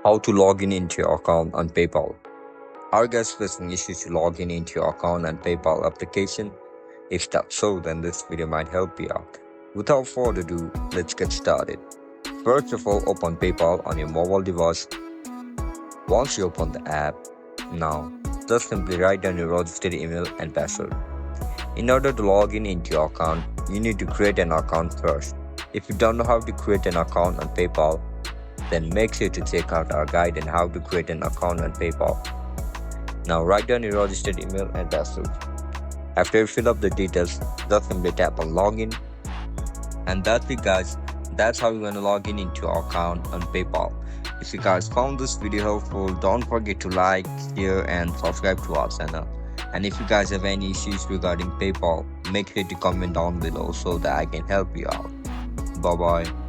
How to log in into your account on PayPal. Are you guys facing issues to log in into your account on PayPal application? If that's so, then this video might help you out. Without further ado, let's get started. First of all, open PayPal on your mobile device. Once you open the app, now just simply write down your registered email and password. In order to log in into your account, you need to create an account first. If you don't know how to create an account on PayPal, then make sure to check out our guide on how to create an account on PayPal. Now write down your registered email and password. After you fill up the details, just simply tap on login. And that's it guys, that's how you're going to log in into your account on PayPal. If you guys found this video helpful, don't forget to like, share and subscribe to our channel. And if you guys have any issues regarding PayPal, make sure to comment down below so that I can help you out. Bye bye.